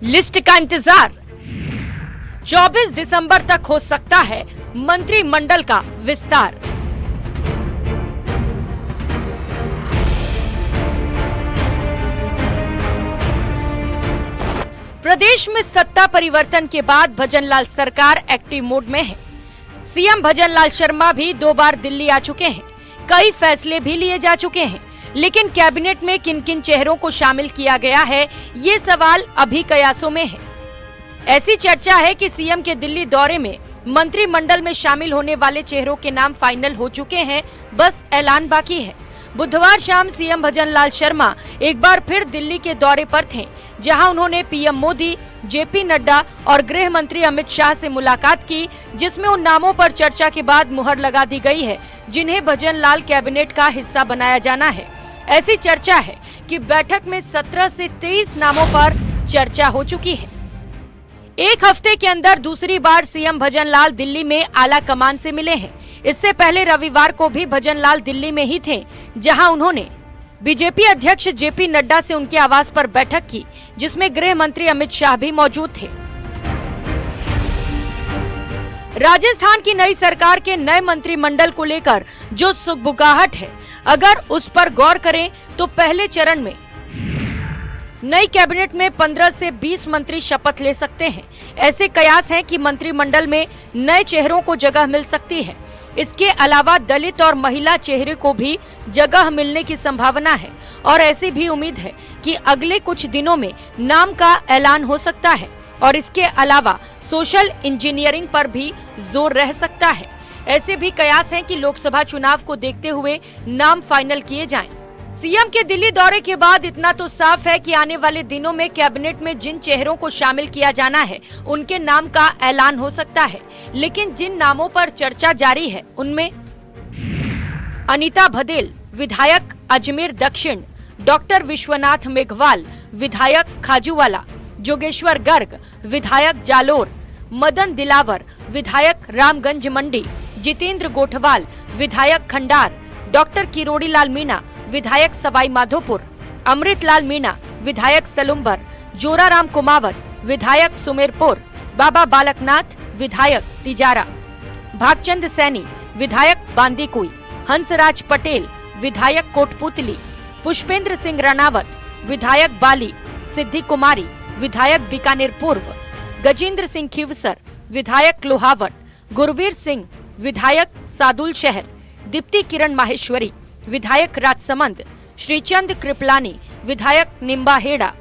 List का इंतजार। 24 दिसंबर तक हो सकता है मंत्रिमंडल का विस्तार। प्रदेश में सत्ता परिवर्तन के बाद भजनलाल सरकार एक्टिव मोड में है। सीएम भजनलाल शर्मा भी 2 बार दिल्ली आ चुके हैं। कई फैसले भी लिए जा चुके हैं, लेकिन कैबिनेट में किन किन चेहरों को शामिल किया गया है, ये सवाल अभी कयासों में है। ऐसी चर्चा है कि सीएम के दिल्ली दौरे में मंत्रिमंडल में शामिल होने वाले चेहरों के नाम फाइनल हो चुके हैं, बस ऐलान बाकी है। बुधवार शाम सीएम भजनलाल शर्मा एक बार फिर दिल्ली के दौरे पर थे, जहां उन्होंने पीएम मोदी, जेपी नड्डा और गृह मंत्री अमित शाह से मुलाकात की, जिसमें उन नामों पर चर्चा के बाद मुहर लगा दी गई है जिन्हें भजनलाल कैबिनेट का हिस्सा बनाया जाना है। ऐसी चर्चा है कि बैठक में 17 से 23 नामों पर चर्चा हो चुकी है। एक हफ्ते के अंदर दूसरी बार सीएम भजनलाल दिल्ली में आला कमान से मिले हैं। इससे पहले रविवार को भी भजनलाल दिल्ली में ही थे, जहां उन्होंने बीजेपी अध्यक्ष जेपी नड्डा से उनके आवास पर बैठक की, जिसमें गृह मंत्री अमित शाह भी मौजूद थे। राजस्थान की नई सरकार के नए मंत्रिमंडल को लेकर जो सुगबुगाहट है, अगर उस पर गौर करें तो पहले चरण में नई कैबिनेट में 15 से 20 मंत्री शपथ ले सकते हैं। ऐसे कयास हैं कि मंत्रिमंडल में नए चेहरों को जगह मिल सकती है। इसके अलावा दलित और महिला चेहरे को भी जगह मिलने की संभावना है और ऐसी भी उम्मीद है कि अगले कुछ दिनों में नाम का ऐलान हो सकता है और इसके अलावा सोशल इंजीनियरिंग पर भी जोर रह सकता है। ऐसे भी कयास हैं कि लोकसभा चुनाव को देखते हुए नाम फाइनल किए जाएं। सीएम के दिल्ली दौरे के बाद इतना तो साफ है कि आने वाले दिनों में कैबिनेट में जिन चेहरों को शामिल किया जाना है, उनके नाम का ऐलान हो सकता है। लेकिन जिन नामों पर चर्चा जारी है, उनमें अनीता भदेल, विधायक अजमेर दक्षिण, डॉक्टर विश्वनाथ मेघवाल, विधायक खाजूवाला, जोगेश्वर गर्ग, विधायक जालोर, मदन दिलावर, विधायक रामगंज मंडी, जितेंद्र गोठवाल, विधायक खंडार, डॉक्टर किरोड़ी लाल मीणा, विधायक सवाई माधोपुर, अमृतलाल मीणा, विधायक सलुम्बर, जोराराम कुमावत, विधायक सुमेरपुर, बाबा बालकनाथ, विधायक तिजारा, भागचंद सैनी, विधायक बांदीकुई, हंसराज पटेल, विधायक कोटपुतली, पुष्पेंद्र सिंह राणावत, विधायक बाली, सिद्धि कुमारी, विधायक बीकानेर पूर्व, गजेंद्र सिंह खिवसर, विधायक लोहावट, गुरवीर सिंह, विधायक सादुल शहर, दीप्ति किरण माहेश्वरी, विधायक राजसमंद, श्रीचंद कृपलानी, विधायक निम्बाहेड़ा,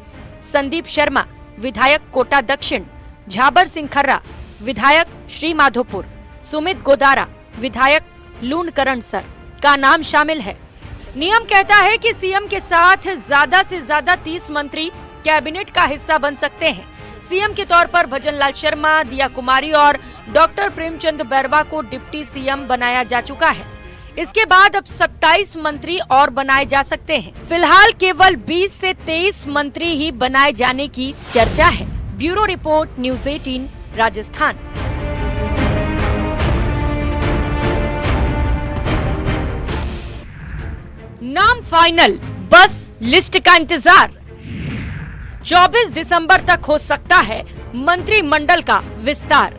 संदीप शर्मा, विधायक कोटा दक्षिण, झाबर सिंह खर्रा, विधायक श्री माधोपुर, सुमित गोदारा, विधायक लूणकरण सर का नाम शामिल है। नियम कहता है कि सीएम के साथ ज्यादा से ज्यादा 30 मंत्री कैबिनेट का हिस्सा बन सकते हैं। सीएम के तौर पर भजनलाल शर्मा, दिया कुमारी और डॉक्टर प्रेमचंद बैरवा को डिप्टी सीएम बनाया जा चुका है। इसके बाद अब 27 मंत्री और बनाए जा सकते हैं। फिलहाल केवल 20 से 23 मंत्री ही बनाए जाने की चर्चा है। Bureau report, news 18 Rajasthan. नाम फाइनल, बस लिस्ट का इंतजार। 24 दिसंबर तक हो सकता है मंत्रिमंडल का विस्तार।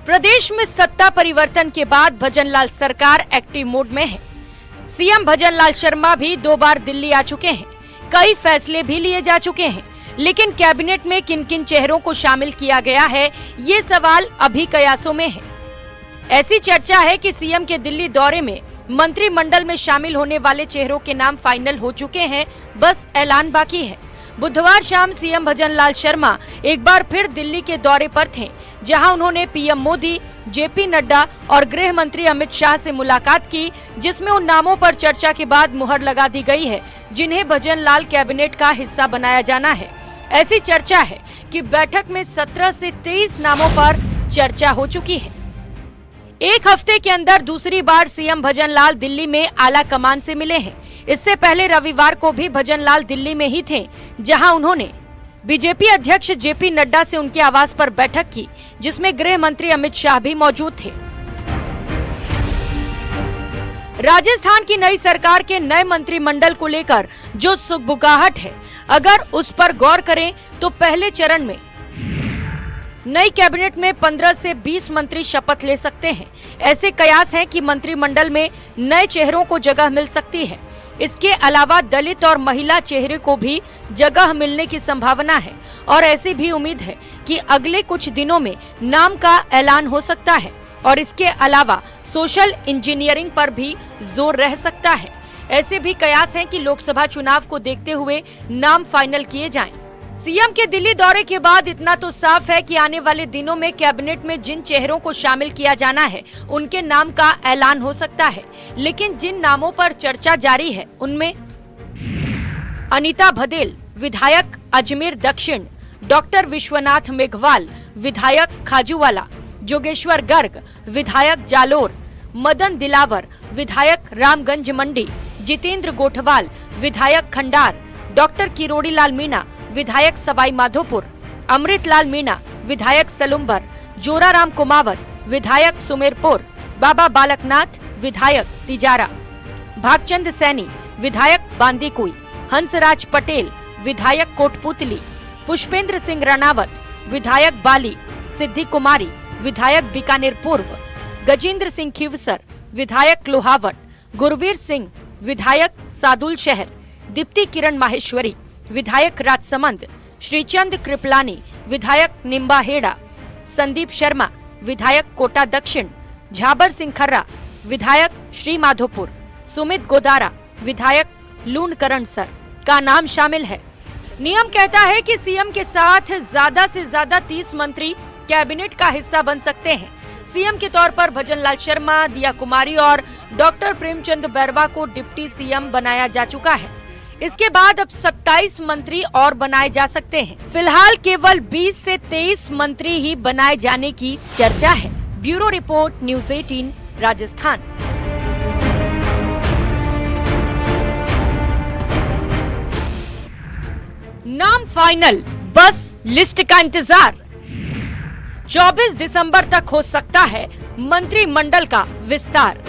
प्रदेश में सत्ता परिवर्तन के बाद भजनलाल सरकार एक्टिव मोड में है। सीएम भजनलाल शर्मा भी 2 बार दिल्ली आ चुके हैं। कई फैसले भी लिए जा चुके हैं, लेकिन कैबिनेट में किन किन चेहरों को शामिल किया गया है, ये सवाल अभी कयासों में है। ऐसी चर्चा है कि सीएम के दिल्ली दौरे में मंत्रिमंडल में शामिल होने वाले चेहरों के नाम फाइनल हो चुके हैं, बस ऐलान बाकी है। बुधवार शाम सीएम भजनलाल शर्मा एक बार फिर दिल्ली के दौरे पर थे, जहां उन्होंने पीएम मोदी, जेपी नड्डा और गृह मंत्री अमित शाह से मुलाकात की, जिसमें उन नामों पर चर्चा के बाद मुहर लगा दी गई है जिन्हें भजनलाल कैबिनेट का हिस्सा बनाया जाना है। ऐसी चर्चा है कि बैठक में 17 से 23 नामों पर चर्चा हो चुकी है। एक हफ्ते के अंदर दूसरी बार सीएम भजनलाल दिल्ली में आला कमान से मिले हैं। इससे पहले रविवार को भी भजनलाल दिल्ली में ही थे, जहां उन्होंने बीजेपी अध्यक्ष जेपी नड्डा से उनके आवास पर बैठक की, जिसमें गृह मंत्री अमित शाह भी मौजूद थे। राजस्थान की नई सरकार के नए मंत्रिमंडल को लेकर जो सुगबुगाहट है, अगर उस पर गौर करें तो पहले चरण में नई कैबिनेट में 15 से 20 मंत्री शपथ ले सकते हैं। ऐसे कयास हैं कि मंत्रिमंडल में नए चेहरों को जगह मिल सकती है। इसके अलावा दलित और महिला चेहरे को भी जगह मिलने की संभावना है और ऐसी भी उम्मीद है कि अगले कुछ दिनों में नाम का ऐलान हो सकता है और इसके अलावा सोशल इंजीनियरिंग पर भी जोर रह सकता है। ऐसे भी कयास हैं कि लोकसभा चुनाव को देखते हुए नाम फाइनल किए जाएं। सीएम के दिल्ली दौरे के बाद इतना तो साफ है कि आने वाले दिनों में कैबिनेट में जिन चेहरों को शामिल किया जाना है उनके नाम का ऐलान हो सकता है, लेकिन जिन नामों पर चर्चा जारी है उनमें अनीता भदेल विधायक अजमेर दक्षिण, डॉक्टर विश्वनाथ मेघवाल विधायक खाजूवाला, जोगेश्वर गर्ग विधायक जालोर, मदन दिलावर विधायक रामगंज मंडी, जितेंद्र गोठवाल विधायक खंडार, डॉक्टर किरोड़ी लाल मीणा विधायक सवाई माधोपुर, अमृतलाल मीणा विधायक सलुम्बर, जोराराम कुमावत विधायक सुमेरपुर, बाबा बालकनाथ विधायक तिजारा, भागचंद सैनी विधायक बांदीकुई, हंसराज पटेल विधायक कोटपुतली, पुष्पेंद्र सिंह राणावत विधायक बाली, सिद्धि कुमारी विधायक बीकानेर पूर्व, गजेंद्र सिंह खीवसर विधायक लोहावट, गुरवीर सिंह विधायक सादुल शहर, दीप्ति किरण माहेश्वरी विधायक राजसमंद, श्रीचंद कृपलानी विधायक निम्बाहेड़ा, संदीप शर्मा विधायक कोटा दक्षिण, झाबर सिंह खर्रा विधायक श्री माधोपुर, सुमित गोदारा विधायक लूणकरणसर का नाम शामिल है। नियम कहता है कि सीएम के साथ ज्यादा से ज्यादा 30 मंत्री कैबिनेट का हिस्सा बन सकते हैं। सीएम के तौर पर भजनलाल शर्मा, दिया कुमारी और डॉक्टर प्रेमचंद बैरवा को डिप्टी सीएम बनाया जा चुका है। इसके बाद अब 27 मंत्री और बनाए जा सकते हैं। फिलहाल केवल 20 से 23 मंत्री ही बनाए जाने की चर्चा है। Bureau report, news 18 Rajasthan. नाम फाइनल, बस लिस्ट का इंतजार। 24 दिसंबर तक हो सकता है मंत्रिमंडल का विस्तार।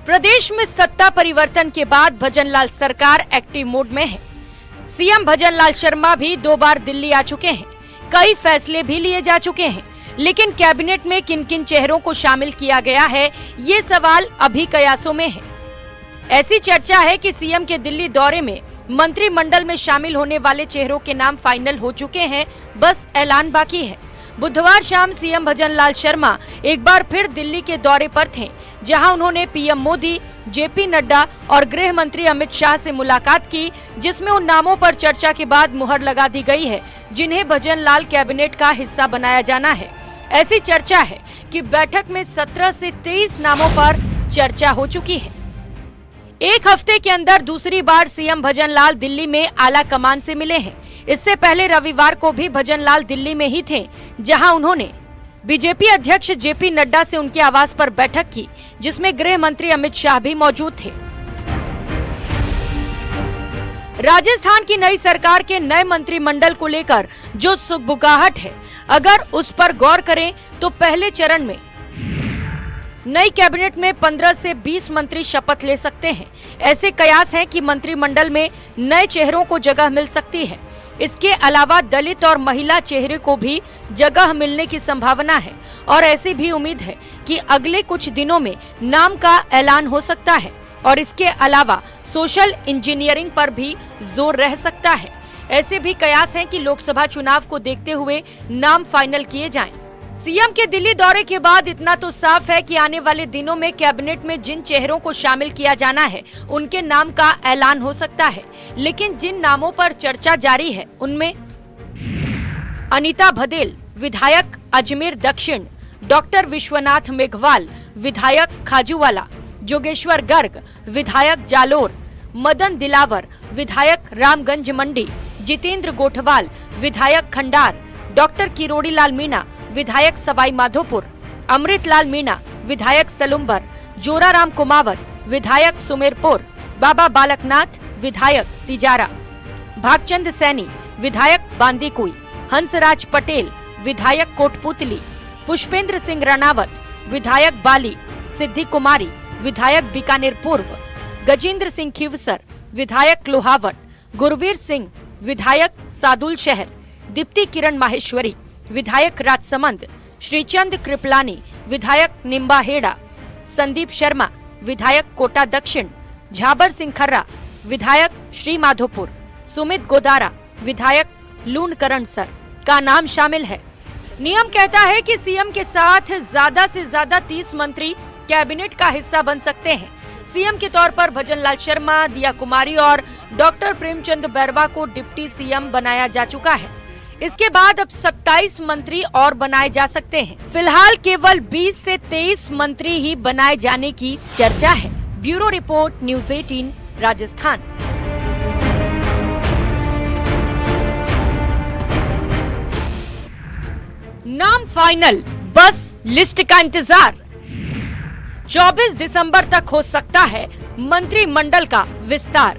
प्रदेश में सत्ता परिवर्तन के बाद भजनलाल सरकार एक्टिव मोड में है। सीएम भजनलाल शर्मा भी 2 बार दिल्ली आ चुके हैं। कई फैसले भी लिए जा चुके हैं, लेकिन कैबिनेट में किन किन चेहरों को शामिल किया गया है, ये सवाल अभी कयासों में है। ऐसी चर्चा है कि सीएम के दिल्ली दौरे में मंत्रिमंडल में शामिल होने वाले चेहरों के नाम फाइनल हो चुके हैं, बस ऐलान बाकी है। बुधवार शाम सीएम भजनलाल शर्मा एक बार फिर दिल्ली के दौरे पर थे, जहां उन्होंने पीएम मोदी, जेपी नड्डा और गृह मंत्री अमित शाह से मुलाकात की, जिसमें उन नामों पर चर्चा के बाद मुहर लगा दी गई है जिन्हें भजनलाल कैबिनेट का हिस्सा बनाया जाना है। ऐसी चर्चा है कि बैठक में 17 से 23 नामों पर चर्चा हो चुकी है। एक हफ्ते के अंदर दूसरी बार सीएम भजनलाल दिल्ली में आला कमान से मिले हैं। इससे पहले रविवार को भी भजनलाल दिल्ली में ही थे, जहां उन्होंने बीजेपी अध्यक्ष जेपी नड्डा से उनके आवास पर बैठक की, जिसमें गृह मंत्री अमित शाह भी मौजूद थे। राजस्थान की नई सरकार के नए मंत्रिमंडल को लेकर जो सुगबुगाहट है, अगर उस पर गौर करें तो पहले चरण में नई कैबिनेट में 15 से 20 मंत्री शपथ ले सकते हैं। ऐसे कयास हैं कि मंत्रिमंडल में नए चेहरों को जगह मिल सकती है। इसके अलावा दलित और महिला चेहरे को भी जगह मिलने की संभावना है और ऐसी भी उम्मीद है कि अगले कुछ दिनों में नाम का ऐलान हो सकता है और इसके अलावा सोशल इंजीनियरिंग पर भी जोर रह सकता है। ऐसे भी कयास हैं कि लोकसभा चुनाव को देखते हुए नाम फाइनल किए जाएं। सीएम के दिल्ली दौरे के बाद इतना तो साफ है कि आने वाले दिनों में कैबिनेट में जिन चेहरों को शामिल किया जाना है उनके नाम का ऐलान हो सकता है, लेकिन जिन नामों पर चर्चा जारी है उनमें अनीता भदेल विधायक अजमेर दक्षिण, डॉक्टर विश्वनाथ मेघवाल विधायक खाजूवाला, जोगेश्वर गर्ग विधायक जालोर, मदन दिलावर विधायक रामगंज मंडी, जितेंद्र गोठवाल विधायक खंडार, डॉक्टर किरोड़ी लाल मीणा विधायक सवाई माधोपुर, अमृतलाल मीणा विधायक सलुम्बर, जोराराम कुमावत विधायक सुमेरपुर, बाबा बालकनाथ विधायक तिजारा, भागचंद सैनी विधायक बांदीकुई, हंसराज पटेल विधायक कोटपुतली, पुष्पेंद्र सिंह राणावत विधायक बाली, सिद्धि कुमारी विधायक बीकानेर पूर्व, गजेंद्र सिंह खीवसर विधायक लोहावट, गुरवीर सिंह विधायक सादुल शहर, दीप्ति किरण माहेश्वरी विधायक राजसमंद, श्रीचंद कृपलानी विधायक निम्बाहेड़ा, संदीप शर्मा विधायक कोटा दक्षिण, झाबर सिंह खर्रा विधायक श्री माधोपुर, सुमित गोदारा विधायक लूणकरणसर का नाम शामिल है। नियम कहता है कि सीएम के साथ ज्यादा से ज्यादा 30 मंत्री कैबिनेट का हिस्सा बन सकते हैं। सीएम के तौर पर भजनलाल शर्मा, दिया कुमारी और डॉक्टर प्रेमचंद बैरवा को डिप्टी सीएम बनाया जा चुका है। इसके बाद अब 27 मंत्री और बनाए जा सकते हैं। फिलहाल केवल 20 से 23 मंत्री ही बनाए जाने की चर्चा है। Bureau report, news 18 Rajasthan. नाम फाइनल, बस लिस्ट का इंतजार। 24 दिसंबर तक हो सकता है मंत्रिमंडल का विस्तार।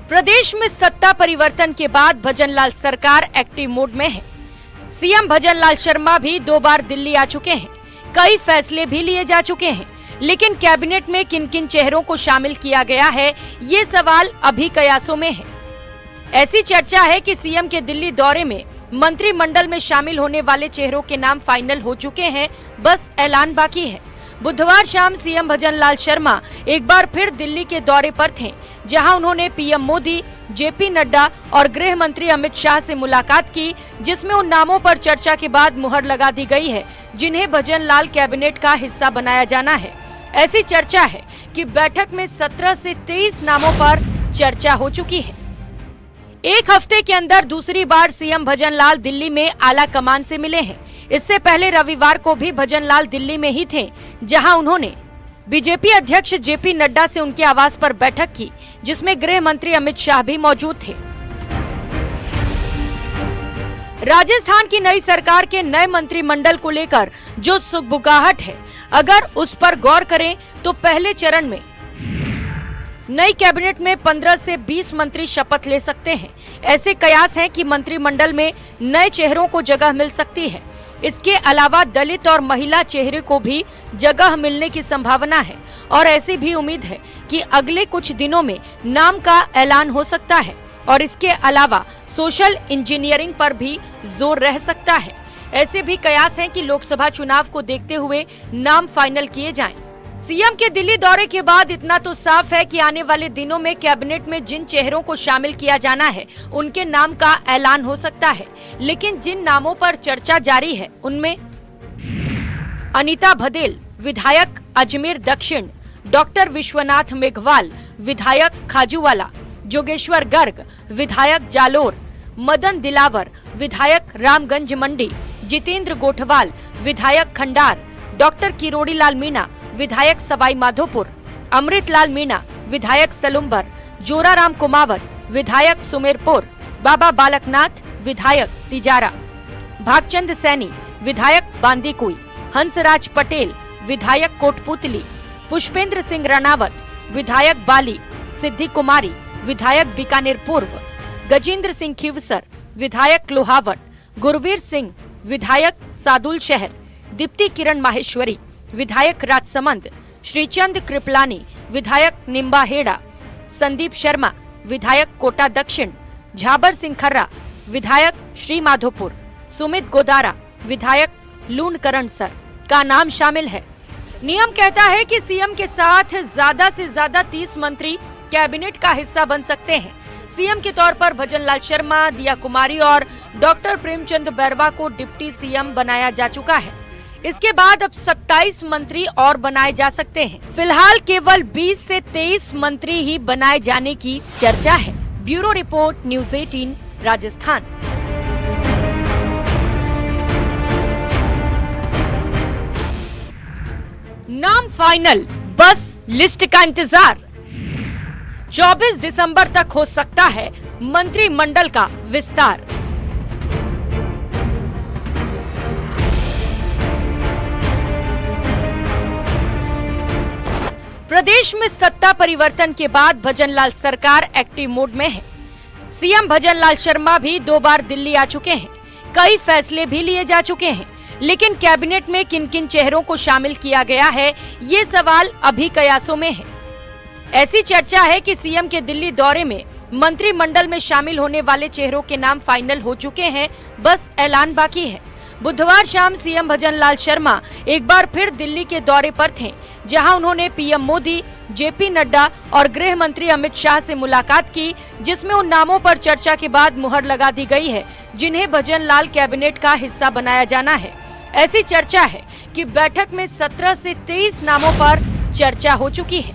प्रदेश में सत्ता परिवर्तन के बाद भजनलाल सरकार एक्टिव मोड में है। सीएम भजनलाल शर्मा भी 2 बार दिल्ली आ चुके हैं। कई फैसले भी लिए जा चुके हैं, लेकिन कैबिनेट में किन किन चेहरों को शामिल किया गया है, ये सवाल अभी कयासों में है। ऐसी चर्चा है कि सीएम के दिल्ली दौरे में मंत्रिमंडल में शामिल होने वाले चेहरों के नाम फाइनल हो चुके हैं, बस ऐलान बाकी है। बुधवार शाम सीएम भजनलाल शर्मा एक बार फिर दिल्ली के दौरे पर थे, जहां उन्होंने पीएम मोदी, जेपी नड्डा और गृह मंत्री अमित शाह से मुलाकात की, जिसमें उन नामों पर चर्चा के बाद मुहर लगा दी गई है जिन्हें भजनलाल कैबिनेट का हिस्सा बनाया जाना है। ऐसी चर्चा है कि बैठक में 17 से 23 नामों पर चर्चा हो चुकी है। एक हफ्ते के अंदर दूसरी बार सीएम भजनलाल दिल्ली में आला कमान से मिले हैं। इससे पहले रविवार को भी भजनलाल दिल्ली में ही थे, जहां उन्होंने बीजेपी अध्यक्ष जेपी नड्डा से उनके आवास पर बैठक की, जिसमें गृह मंत्री अमित शाह भी मौजूद थे। राजस्थान की नई सरकार के नए मंत्रिमंडल को लेकर जो सुगबुगाहट है, अगर उस पर गौर करें तो पहले चरण में नई कैबिनेट में 15 से 20 मंत्री शपथ ले सकते हैं। ऐसे कयास हैं कि मंत्रिमंडल में नए चेहरों को जगह मिल सकती है। इसके अलावा दलित और महिला चेहरे को भी जगह मिलने की संभावना है और ऐसी भी उम्मीद है कि अगले कुछ दिनों में नाम का ऐलान हो सकता है और इसके अलावा सोशल इंजीनियरिंग पर भी जोर रह सकता है। ऐसे भी कयास हैं कि लोकसभा चुनाव को देखते हुए नाम फाइनल किए जाएं। सीएम के दिल्ली दौरे के बाद इतना तो साफ है कि आने वाले दिनों में कैबिनेट में जिन चेहरों को शामिल किया जाना है, उनके नाम का ऐलान हो सकता है। लेकिन जिन नामों पर चर्चा जारी है, उनमें अनीता भदेल विधायक अजमेर दक्षिण, डॉक्टर विश्वनाथ मेघवाल विधायक खाजूवाला, जोगेश्वर गर्ग विधायक जालोर, मदन दिलावर विधायक रामगंज मंडी, जितेंद्र गोठवाल विधायक खंडार, डॉक्टर किरोड़ीलाल मीणा विधायक सवाई माधोपुर, अमृतलाल मीणा विधायक सलुम्बर, जोराराम कुमावत विधायक सुमेरपुर, बाबा बालकनाथ विधायक तिजारा, भागचंद सैनी विधायक बांदीकुई, हंसराज पटेल विधायक कोटपुतली, पुष्पेंद्र सिंह राणावत विधायक बाली, सिद्धि कुमारी विधायक बीकानेर पूर्व, गजेंद्र सिंह खीवसर विधायक लोहावट, गुरवीर सिंह विधायक सादुल शहर, दीप्ति किरण माहेश्वरी विधायक राजसमंद, श्रीचंद कृपलानी विधायक निम्बाहेड़ा, संदीप शर्मा विधायक कोटा दक्षिण, झाबर सिंह खर्रा विधायक श्री माधोपुर, सुमित गोदारा विधायक लूणकरणसर का नाम शामिल है। नियम कहता है कि सीएम के साथ ज्यादा से ज्यादा 30 मंत्री कैबिनेट का हिस्सा बन सकते हैं। सीएम के तौर पर भजनलाल शर्मा, दिया कुमारी और डॉक्टर प्रेमचंद बैरवा को डिप्टी सीएम बनाया जा चुका है। इसके बाद अब 27 मंत्री और बनाए जा सकते हैं। फिलहाल केवल 20 से 23 मंत्री ही बनाए जाने की चर्चा है। Bureau report, news 18 Rajasthan. नाम फाइनल, बस लिस्ट का इंतजार। 24 दिसंबर तक हो सकता है मंत्रिमंडल का विस्तार। प्रदेश में सत्ता परिवर्तन के बाद भजनलाल सरकार एक्टिव मोड में है। सीएम भजनलाल शर्मा भी 2 बार दिल्ली आ चुके हैं। कई फैसले भी लिए जा चुके हैं, लेकिन कैबिनेट में किन किन चेहरों को शामिल किया गया है, ये सवाल अभी कयासों में है। ऐसी चर्चा है कि सीएम के दिल्ली दौरे में मंत्रिमंडल में शामिल होने वाले चेहरों के नाम फाइनल हो चुके हैं, बस ऐलान बाकी है। बुधवार शाम सीएम भजनलाल शर्मा एक बार फिर दिल्ली के दौरे पर थे, जहां उन्होंने पीएम मोदी, जेपी नड्डा और गृह मंत्री अमित शाह से मुलाकात की, जिसमें उन नामों पर चर्चा के बाद मुहर लगा दी गई है जिन्हें भजनलाल कैबिनेट का हिस्सा बनाया जाना है। ऐसी चर्चा है कि बैठक में 17 से 23 नामों पर चर्चा हो चुकी है।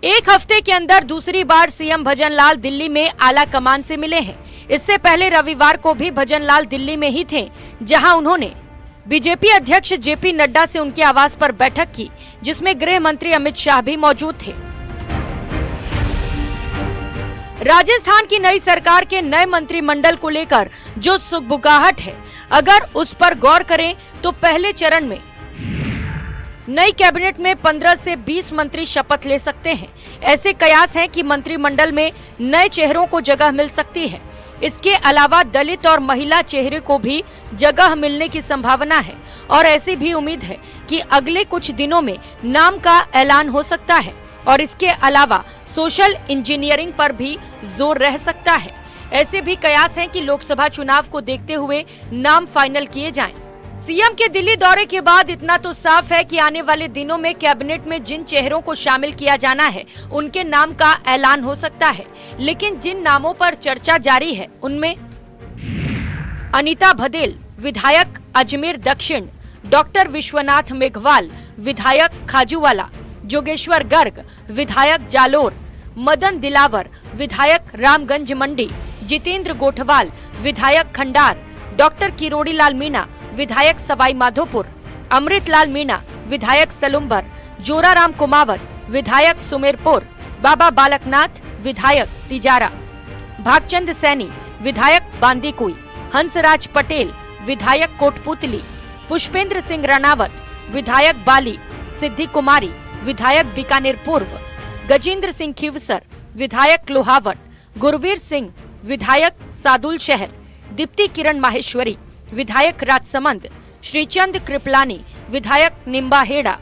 एक हफ्ते के अंदर दूसरी बार सीएम भजनलाल दिल्ली में आला कमान से मिले हैं। इससे पहले रविवार को भी भजनलाल दिल्ली में ही थे, जहां उन्होंने बीजेपी अध्यक्ष जेपी नड्डा से उनके आवास पर बैठक की, जिसमें गृह मंत्री अमित शाह भी मौजूद थे। राजस्थान की नई सरकार के नए मंत्रिमंडल को लेकर जो सुगबुगाहट है, अगर उस पर गौर करें तो पहले चरण में नई कैबिनेट में 15 से 20 मंत्री शपथ ले सकते हैं। ऐसे कयास हैं कि मंत्रिमंडल में नए चेहरों को जगह मिल सकती है। इसके अलावा दलित और महिला चेहरे को भी जगह मिलने की संभावना है और ऐसी भी उम्मीद है कि अगले कुछ दिनों में नाम का ऐलान हो सकता है और इसके अलावा सोशल इंजीनियरिंग पर भी जोर रह सकता है। ऐसे भी कयास हैं कि लोकसभा चुनाव को देखते हुए नाम फाइनल किए जाएं। सीएम के दिल्ली दौरे के बाद इतना तो साफ है कि आने वाले दिनों में कैबिनेट में जिन चेहरों को शामिल किया जाना है, उनके नाम का ऐलान हो सकता है। लेकिन जिन नामों पर चर्चा जारी है, उनमें अनीता भदेल, विधायक अजमेर दक्षिण, डॉक्टर विश्वनाथ मेघवाल, विधायक खाजूवाला, जोगेश्वर गर्ग, विधायक जालोर, मदन दिलावर, विधायक रामगंज मंडी, जितेंद्र गोठवाल, विधायक खंडार, डॉक्टर किरोड़ीलाल मीणा, विधायक सवाई माधोपुर, अमृतलाल मीणा, विधायक सलुम्बर, जोराराम कुमावत, विधायक सुमेरपुर, बाबा बालकनाथ, विधायक तिजारा, भागचंद सैनी, विधायक बांदीकुई, हंसराज पटेल, विधायक कोटपुतली, पुष्पेंद्र सिंह राणावत, विधायक बाली, सिद्धि कुमारी, विधायक बीकानेर पूर्व, गजेंद्र सिंह खीवसर, विधायक लोहावट, गुरवीर सिंह, विधायक सादुल शहर, दीप्ति किरण माहेश्वरी, विधायक राजसमंद, श्रीचंद कृपलानी, विधायक निम्बाहेड़ा,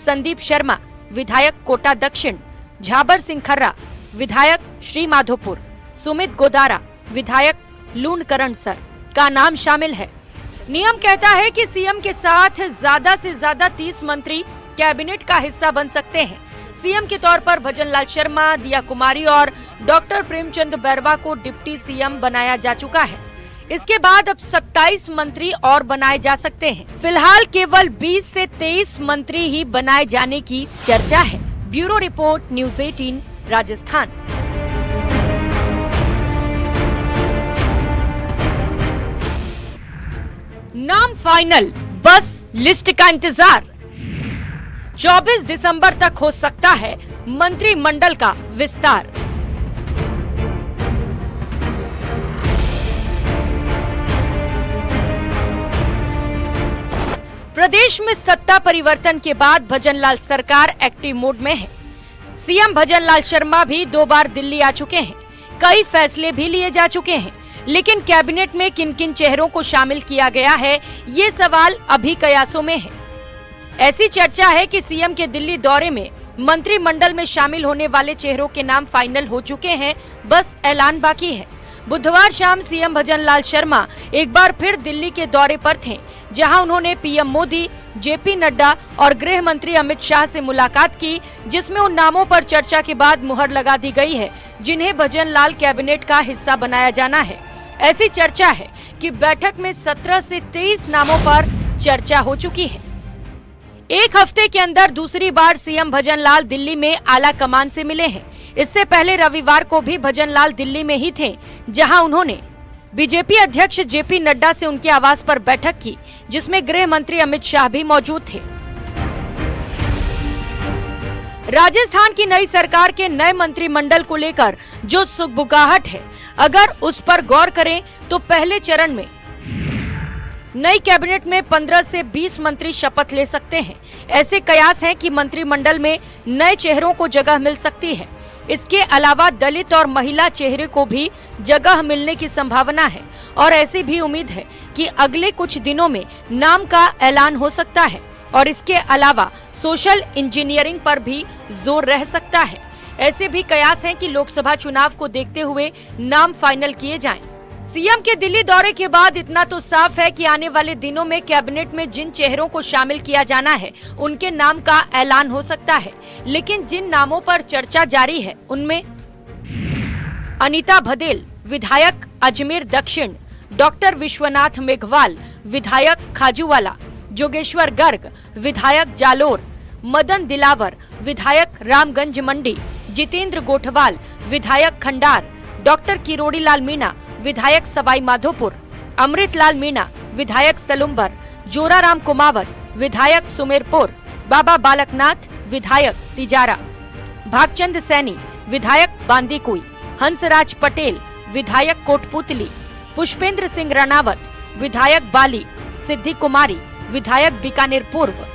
संदीप शर्मा, विधायक कोटा दक्षिण, झाबर सिंह खर्रा, विधायक श्री माधोपुर, सुमित गोदारा, विधायक लूणकरण सर का नाम शामिल है। नियम कहता है कि सीएम के साथ ज्यादा से ज्यादा 30 मंत्री कैबिनेट का हिस्सा बन सकते हैं। सीएम के तौर पर भजनलाल शर्मा, दिया कुमारी और डॉक्टर प्रेमचंद बैरवा को डिप्टी सीएम बनाया जा चुका है। इसके बाद अब 27 मंत्री और बनाए जा सकते हैं। फिलहाल केवल 20 से 23 मंत्री ही बनाए जाने की चर्चा है। Bureau report, news 18 Rajasthan. नाम फाइनल, बस लिस्ट का इंतजार। 24 दिसंबर तक हो सकता है मंत्रिमंडल का विस्तार। प्रदेश में सत्ता परिवर्तन के बाद भजनलाल सरकार एक्टिव मोड में है। सीएम भजनलाल शर्मा भी 2 बार दिल्ली आ चुके हैं। कई फैसले भी लिए जा चुके हैं, लेकिन कैबिनेट में किन किन चेहरों को शामिल किया गया है, ये सवाल अभी कयासों में है। ऐसी चर्चा है कि सीएम के दिल्ली दौरे में मंत्रिमंडल में शामिल होने वाले चेहरों के नाम फाइनल हो चुके हैं, बस ऐलान बाकी है। बुधवार शाम सीएम भजनलाल शर्मा एक बार फिर दिल्ली के दौरे पर थे, जहां उन्होंने पीएम मोदी, जेपी नड्डा और गृह मंत्री अमित शाह से मुलाकात की, जिसमें उन नामों पर चर्चा के बाद मुहर लगा दी गई है जिन्हें भजनलाल कैबिनेट का हिस्सा बनाया जाना है। ऐसी चर्चा है कि बैठक में 17 से 23 नामों पर चर्चा हो चुकी है। एक हफ्ते के अंदर दूसरी बार सीएम भजनलाल दिल्ली में आला कमान से मिले हैं। इससे पहले रविवार को भी भजनलाल दिल्ली में ही थे, जहां उन्होंने बीजेपी अध्यक्ष जेपी नड्डा से उनके आवास पर बैठक की, जिसमें गृह मंत्री अमित शाह भी मौजूद थे। राजस्थान की नई सरकार के नए मंत्रिमंडल को लेकर जो सुगबुगाहट है, अगर उस पर गौर करें तो पहले चरण में नई कैबिनेट में 15 से 20 मंत्री शपथ ले सकते हैं। ऐसे कयास हैं कि मंत्रिमंडल में नए चेहरों को जगह मिल सकती है। इसके अलावा दलित और महिला चेहरे को भी जगह मिलने की संभावना है और ऐसी भी उम्मीद है कि अगले कुछ दिनों में नाम का ऐलान हो सकता है और इसके अलावा सोशल इंजीनियरिंग पर भी जोर रह सकता है। ऐसे भी कयास हैं कि लोकसभा चुनाव को देखते हुए नाम फाइनल किए जाएं। सीएम के दिल्ली दौरे के बाद इतना तो साफ है कि आने वाले दिनों में कैबिनेट में जिन चेहरों को शामिल किया जाना है उनके नाम का ऐलान हो सकता है, लेकिन जिन नामों पर चर्चा जारी है उनमें अनीता भदेल विधायक अजमेर दक्षिण, डॉक्टर विश्वनाथ मेघवाल विधायक खाजूवाला, जोगेश्वर गर्ग विधायक जालोर, मदन दिलावर विधायक रामगंज मंडी, जितेंद्र गोठवाल विधायक खंडार, डॉक्टर किरोड़ीलाल मीणा विधायक सवाई माधोपुर, अमृतलाल मीणा विधायक सलुम्बर, जोराराम कुमावत विधायक सुमेरपुर, बाबा बालकनाथ विधायक तिजारा, भागचंद सैनी विधायक बांदीकुई, हंसराज पटेल विधायक कोटपुतली, पुष्पेंद्र सिंह राणावत विधायक बाली, सिद्धि कुमारी विधायक बीकानेर पूर्व,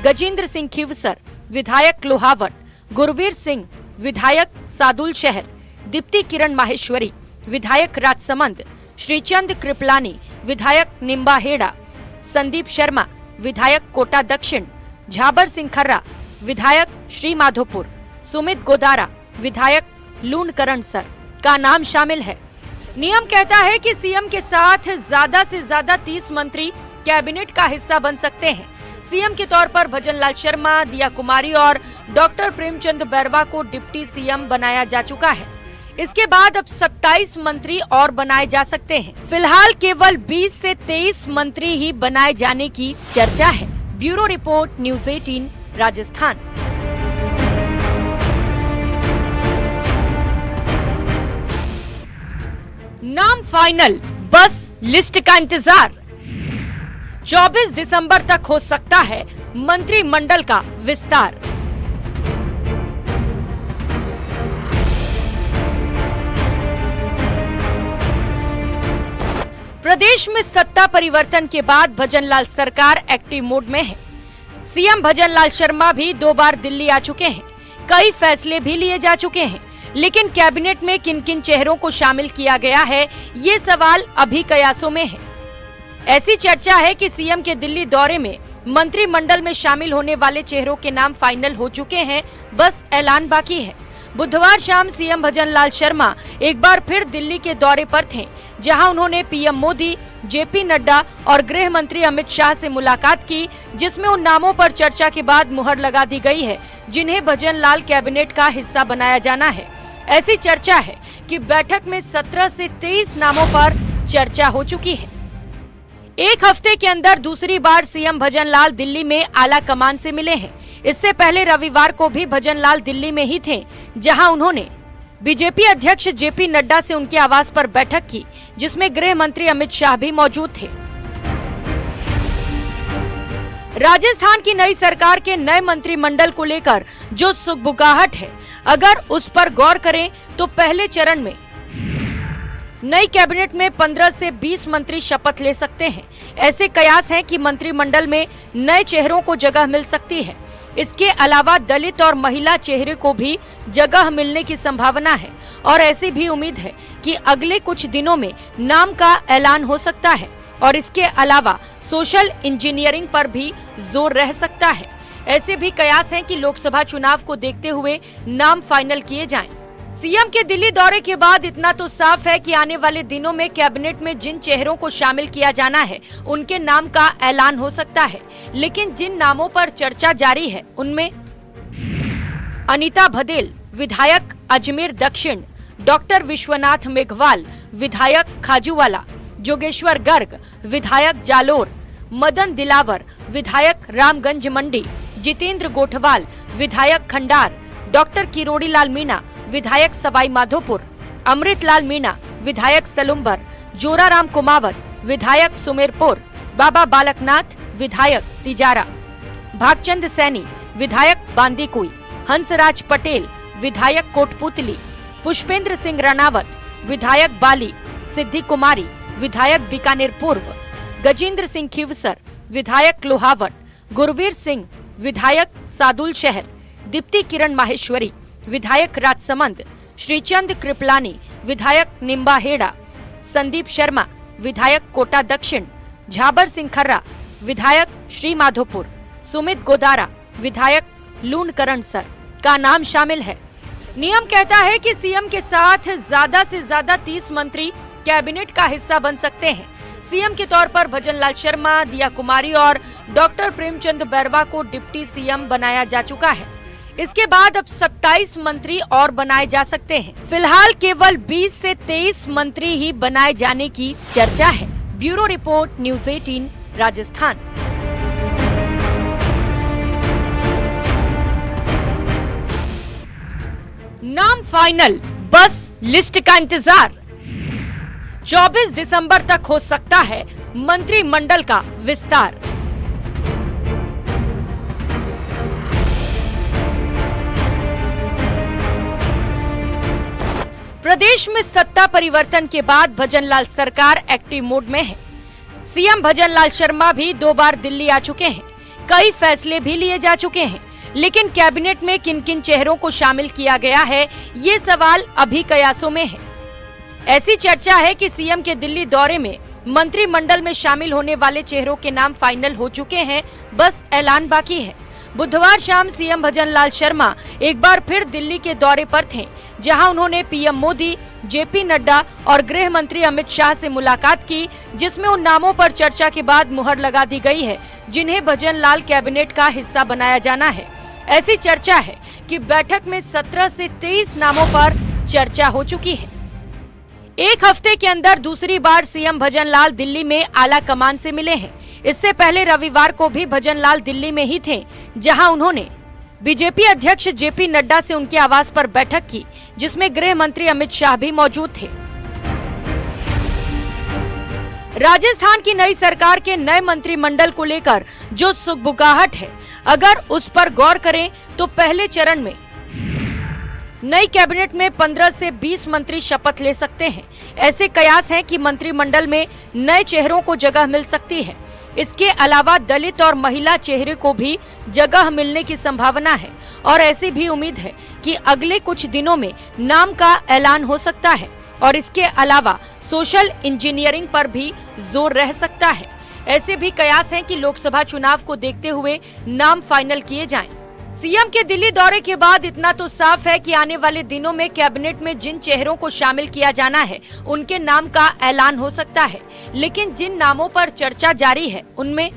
गजेंद्र सिंह खीवसर विधायक लोहावट, गुरवीर सिंह विधायक सादुल शहर, दीप्ति किरण माहेश्वरी विधायक राजसमंद, श्रीचंद कृपलानी विधायक निम्बाहेड़ा, संदीप शर्मा विधायक कोटा दक्षिण, झाबर सिंह खर्रा विधायक श्री माधोपुर, सुमित गोदारा विधायक लूणकरणसर का नाम शामिल है। नियम कहता है कि सीएम के साथ ज्यादा से ज्यादा 30 मंत्री कैबिनेट का हिस्सा बन सकते हैं। सीएम के तौर पर भजनलाल शर्मा, दिया कुमारी और डॉक्टर प्रेमचंद बैरवा को डिप्टी सीएम बनाया जा चुका है। इसके बाद अब 27 मंत्री और बनाए जा सकते हैं। फिलहाल केवल 20 से 23 मंत्री ही बनाए जाने की चर्चा है। Bureau report, news 18 Rajasthan. नाम फाइनल, बस लिस्ट का इंतजार। 24 दिसंबर तक हो सकता है मंत्रिमंडल का विस्तार। प्रदेश में सत्ता परिवर्तन के बाद भजनलाल सरकार एक्टिव मोड में है। सीएम भजनलाल शर्मा भी 2 बार दिल्ली आ चुके हैं। कई फैसले भी लिए जा चुके हैं, लेकिन कैबिनेट में किन किन चेहरों को शामिल किया गया है, ये सवाल अभी कयासों में है। ऐसी चर्चा है कि सीएम के दिल्ली दौरे में मंत्रिमंडल में शामिल होने वाले चेहरों के नाम फाइनल हो चुके हैं, बस ऐलान बाकी है। बुधवार शाम सीएम भजनलाल शर्मा एक बार फिर दिल्ली के दौरे पर थे, जहां उन्होंने पीएम मोदी, जेपी नड्डा और गृह मंत्री अमित शाह से मुलाकात की, जिसमें उन नामों पर चर्चा के बाद मुहर लगा दी गई है जिन्हें भजनलाल कैबिनेट का हिस्सा बनाया जाना है। ऐसी चर्चा है कि बैठक में 17 से 23 नामों पर चर्चा हो चुकी है। एक हफ्ते के अंदर दूसरी बार सीएम भजनलाल दिल्ली में आला कमान से मिले हैं। इससे पहले रविवार को भी भजनलाल दिल्ली में ही थे, जहां उन्होंने बीजेपी अध्यक्ष जेपी नड्डा से उनके आवास पर बैठक की, जिसमें गृह मंत्री अमित शाह भी मौजूद थे। राजस्थान की नई सरकार के नए मंत्रिमंडल को लेकर जो सुगबुगाहट है, अगर उस पर गौर करें तो पहले चरण में नई कैबिनेट में 15 से 20 मंत्री शपथ ले सकते हैं। ऐसे कयास हैं कि मंत्रिमंडल में नए चेहरों को जगह मिल सकती है। इसके अलावा दलित और महिला चेहरे को भी जगह मिलने की संभावना है और ऐसी भी उम्मीद है कि अगले कुछ दिनों में नाम का ऐलान हो सकता है और इसके अलावा सोशल इंजीनियरिंग पर भी जोर रह सकता है। ऐसे भी कयास हैं कि लोकसभा चुनाव को देखते हुए नाम फाइनल किए जाएं। सीएम के दिल्ली दौरे के बाद इतना तो साफ है कि आने वाले दिनों में कैबिनेट में जिन चेहरों को शामिल किया जाना है उनके नाम का ऐलान हो सकता है, लेकिन जिन नामों पर चर्चा जारी है उनमें अनीता भदेल विधायक अजमेर दक्षिण, डॉक्टर विश्वनाथ मेघवाल विधायक खाजूवाला, जोगेश्वर गर्ग विधायक जालोर, मदन दिलावर विधायक रामगंज मंडी, जितेंद्र गोठवाल विधायक खंडार, डॉक्टर किरोड़ीलाल मीणा विधायक सवाई माधोपुर, अमृतलाल मीणा विधायक सलुम्बर, जोराराम कुमावत विधायक सुमेरपुर, बाबा बालकनाथ विधायक तिजारा, भागचंद सैनी विधायक बांदीकुई, हंसराज पटेल विधायक कोटपुतली, पुष्पेंद्र सिंह राणावत विधायक बाली, सिद्धि कुमारी विधायक बीकानेर पूर्व, गजेंद्र सिंह खीवसर, विधायक लोहावट, गुरवीर सिंह, विधायक सादुल शहर, दीप्ति किरण माहेश्वरी, विधायक राजसमंद, श्रीचंद कृपलानी, विधायक निम्बाहेड़ा, संदीप शर्मा, विधायक कोटा दक्षिण, झाबर सिंह खर्रा, विधायक श्री माधोपुर, सुमित गोदारा, विधायक लूणकरणसर का नाम शामिल है। नियम कहता है कि सीएम के साथ ज्यादा से ज्यादा 30 मंत्री कैबिनेट का हिस्सा बन सकते हैं। सीएम के तौर पर भजनलाल शर्मा, दिया कुमारी और डॉक्टर प्रेमचंद बैरवा को डिप्टी सीएम बनाया जा चुका है। इसके बाद अब 27 मंत्री और बनाए जा सकते हैं। फिलहाल केवल 20 से 23 मंत्री ही बनाए जाने की चर्चा है। Bureau report, news 18 Rajasthan. नाम फाइनल, बस लिस्ट का इंतजार। 24 दिसंबर तक हो सकता है मंत्रिमंडल का विस्तार। प्रदेश में सत्ता परिवर्तन के बाद भजनलाल सरकार एक्टिव मोड में है। सीएम भजनलाल शर्मा भी 2 बार दिल्ली आ चुके हैं। कई फैसले भी लिए जा चुके हैं, लेकिन कैबिनेट में किन किन चेहरों को शामिल किया गया है, ये सवाल अभी कयासों में है। ऐसी चर्चा है कि सीएम के दिल्ली दौरे में मंत्रिमंडल में शामिल होने वाले चेहरों के नाम फाइनल हो चुके हैं, बस ऐलान बाकी है। बुधवार शाम सीएम भजनलाल शर्मा एक बार फिर दिल्ली के दौरे पर थे, जहां उन्होंने पीएम मोदी, जेपी नड्डा और गृह मंत्री अमित शाह से मुलाकात की, जिसमें उन नामों पर चर्चा के बाद मुहर लगा दी गई है जिन्हें भजनलाल कैबिनेट का हिस्सा बनाया जाना है। ऐसी चर्चा है कि बैठक में 17 से 23 नामों पर चर्चा हो चुकी है। एक हफ्ते के अंदर दूसरी बार सीएम भजनलाल दिल्ली में आला कमान से मिले हैं। इससे पहले रविवार को भी भजनलाल दिल्ली में ही थे, जहां उन्होंने बीजेपी अध्यक्ष जेपी नड्डा से उनके आवास पर बैठक की, जिसमें गृह मंत्री अमित शाह भी मौजूद थे। राजस्थान की नई सरकार के नए मंत्रिमंडल को लेकर जो सुगबुगाहट है, अगर उस पर गौर करें तो पहले चरण में नई कैबिनेट में 15 से 20 मंत्री शपथ ले सकते हैं। ऐसे कयास हैं कि मंत्रिमंडल में नए चेहरों को जगह मिल सकती है। इसके अलावा दलित और महिला चेहरे को भी जगह मिलने की संभावना है और ऐसी भी उम्मीद है कि अगले कुछ दिनों में नाम का ऐलान हो सकता है और इसके अलावा सोशल इंजीनियरिंग पर भी जोर रह सकता है। ऐसे भी कयास हैं कि लोकसभा चुनाव को देखते हुए नाम फाइनल किए जाएं। सीएम के दिल्ली दौरे के बाद इतना तो साफ है कि आने वाले दिनों में कैबिनेट में जिन चेहरों को शामिल किया जाना है, उनके नाम का ऐलान हो सकता है। लेकिन जिन नामों पर चर्चा जारी है, उनमें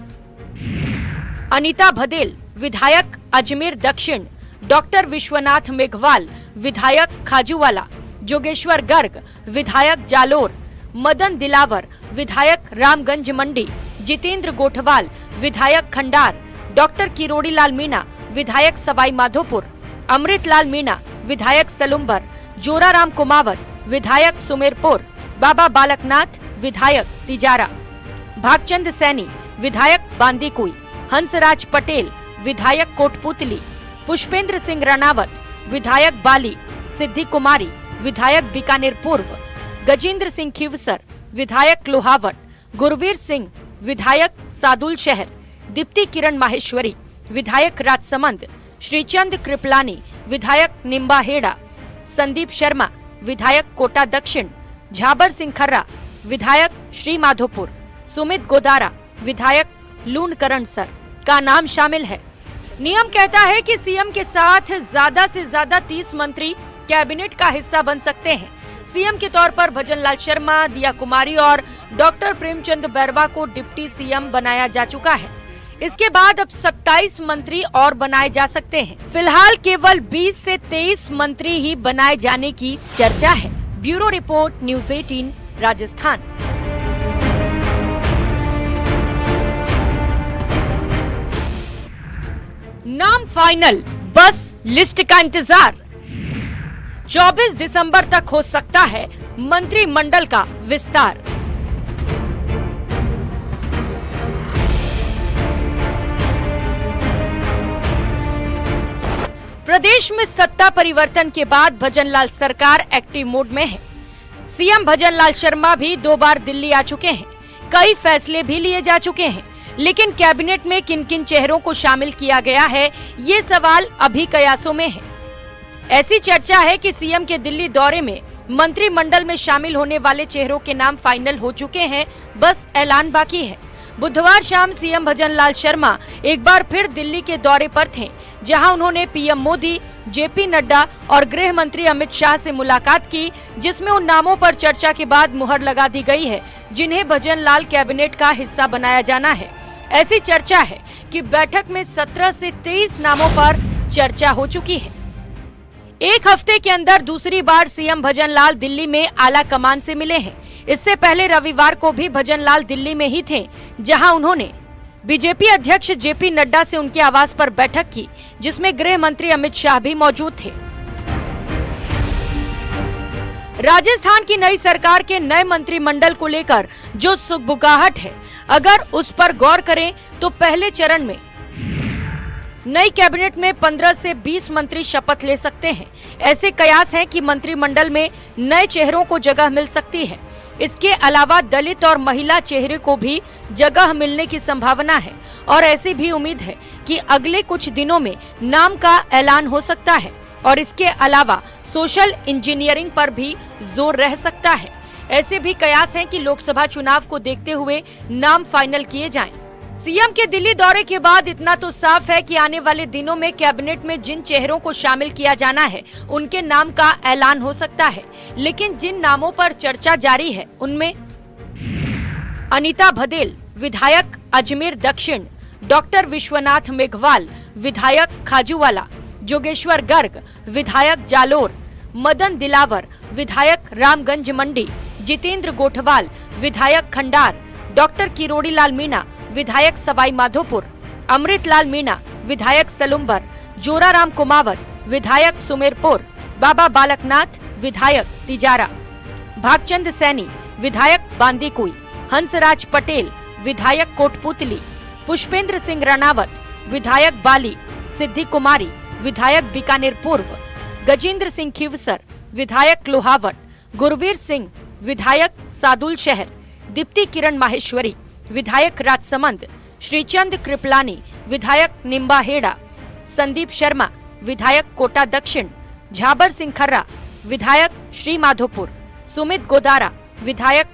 अनीता भदेल, विधायक अजमेर दक्षिण, डॉक्टर विश्वनाथ मेघवाल, विधायक खाजूवाला, जोगेश्वर गर्ग, विधायक जालोर, मदन दिलावर, विधायक रामगंज मंडी, जितेंद्र गोठवाल, विधायक खंडार, डॉक्टर किरोड़ीलाल मीणा, विधायक सवाई माधोपुर, अमृतलाल मीणा, विधायक सलुम्बर, जोराराम कुमावत, विधायक सुमेरपुर, बाबा बालकनाथ, विधायक तिजारा, भागचंद सैनी, विधायक बांदीकुई, हंसराज पटेल, विधायक कोटपुतली, पुष्पेंद्र सिंह राणावत, विधायक बाली, सिद्धि कुमारी, विधायक बीकानेर पूर्व, गजेंद्र सिंह खीवसर, विधायक लोहावट, गुरवीर सिंह, विधायक सादुल शहर, दीप्ति किरण माहेश्वरी, विधायक राजसमंद, श्रीचंद कृपलानी, विधायक निम्बाहेड़ा, संदीप शर्मा, विधायक कोटा दक्षिण, झाबर सिंह खर्रा, विधायक श्री माधोपुर, सुमित गोदारा, विधायक लूणकरणसर का नाम शामिल है। नियम कहता है कि सीएम के साथ ज्यादा से ज्यादा 30 मंत्री कैबिनेट का हिस्सा बन सकते हैं। सीएम के तौर पर भजनलाल शर्मा, दिया कुमारी और डॉक्टर प्रेमचंद बैरवा को डिप्टी सीएम बनाया जा चुका है। इसके बाद अब 27 मंत्री और बनाए जा सकते हैं। फिलहाल केवल 20 से 23 मंत्री ही बनाए जाने की चर्चा है। Bureau report, news 18 Rajasthan. नाम फाइनल, बस लिस्ट का इंतजार। 24 दिसंबर तक हो सकता है मंत्रिमंडल का विस्तार। प्रदेश में सत्ता परिवर्तन के बाद भजनलाल सरकार एक्टिव मोड में है। सीएम भजनलाल शर्मा भी 2 बार दिल्ली आ चुके हैं। कई फैसले भी लिए जा चुके हैं, लेकिन कैबिनेट में किन किन चेहरों को शामिल किया गया है, ये सवाल अभी कयासों में है। ऐसी चर्चा है कि सीएम के दिल्ली दौरे में मंत्रिमंडल में शामिल होने वाले चेहरों के नाम फाइनल हो चुके हैं, बस ऐलान बाकी है। बुधवार शाम सीएम भजनलाल शर्मा एक बार फिर दिल्ली के दौरे पर थे, जहां उन्होंने पीएम मोदी, जेपी नड्डा और गृह मंत्री अमित शाह से मुलाकात की, जिसमें उन नामों पर चर्चा के बाद मुहर लगा दी गई है जिन्हें भजनलाल कैबिनेट का हिस्सा बनाया जाना है। ऐसी चर्चा है कि बैठक में 17 से 23 नामों पर चर्चा हो चुकी है। एक हफ्ते के अंदर दूसरी बार सीएम भजनलाल दिल्ली में आला कमान से मिले हैं। इससे पहले रविवार को भी भजनलाल दिल्ली में ही थे, जहां उन्होंने बीजेपी अध्यक्ष जेपी नड्डा से उनके आवास पर बैठक की, जिसमें गृह मंत्री अमित शाह भी मौजूद थे। राजस्थान की नई सरकार के नए मंत्रिमंडल को लेकर जो सुगबुगाहट है, अगर उस पर गौर करें तो पहले चरण में नई कैबिनेट में 15 से 20 मंत्री शपथ ले सकते हैं। ऐसे कयास हैं कि मंत्रिमंडल में नए चेहरों को जगह मिल सकती है। इसके अलावा दलित और महिला चेहरे को भी जगह मिलने की संभावना है और ऐसी भी उम्मीद है कि अगले कुछ दिनों में नाम का ऐलान हो सकता है और इसके अलावा सोशल इंजीनियरिंग पर भी जोर रह सकता है। ऐसे भी कयास हैं कि लोकसभा चुनाव को देखते हुए नाम फाइनल किए जाएं। सीएम के दिल्ली दौरे के बाद इतना तो साफ है कि आने वाले दिनों में कैबिनेट में जिन चेहरों को शामिल किया जाना है, उनके नाम का ऐलान हो सकता है। लेकिन जिन नामों पर चर्चा जारी है, उनमें अनीता भदेल, विधायक अजमेर दक्षिण, डॉक्टर विश्वनाथ मेघवाल, विधायक खाजूवाला, जोगेश्वर गर्ग, विधायक जालोर, मदन दिलावर, विधायक रामगंज मंडी, जितेंद्र गोठवाल, विधायक खंडार, डॉक्टर किरोड़ी लाल मीणा, विधायक सवाई माधोपुर, अमृतलाल मीणा, विधायक सलुम्बर, जोराराम कुमावत, विधायक सुमेरपुर, बाबा बालकनाथ, विधायक तिजारा, भागचंद सैनी, विधायक बांदीकुई, हंसराज पटेल, विधायक कोटपुतली, पुष्पेंद्र सिंह राणावत, विधायक बाली, सिद्धि कुमारी, विधायक बीकानेर पूर्व, गजेंद्र सिंह खीवसर, विधायक लोहावट, गुरवीर सिंह, विधायक सादुल शहर, दीप्ति किरण माहेश्वरी, विधायक राजसमंद, श्रीचंद कृपलानी, विधायक निम्बाहेड़ा, संदीप शर्मा, विधायक कोटा दक्षिण, झाबर सिंह खर्रा, विधायक श्री माधोपुर, सुमित गोदारा, विधायक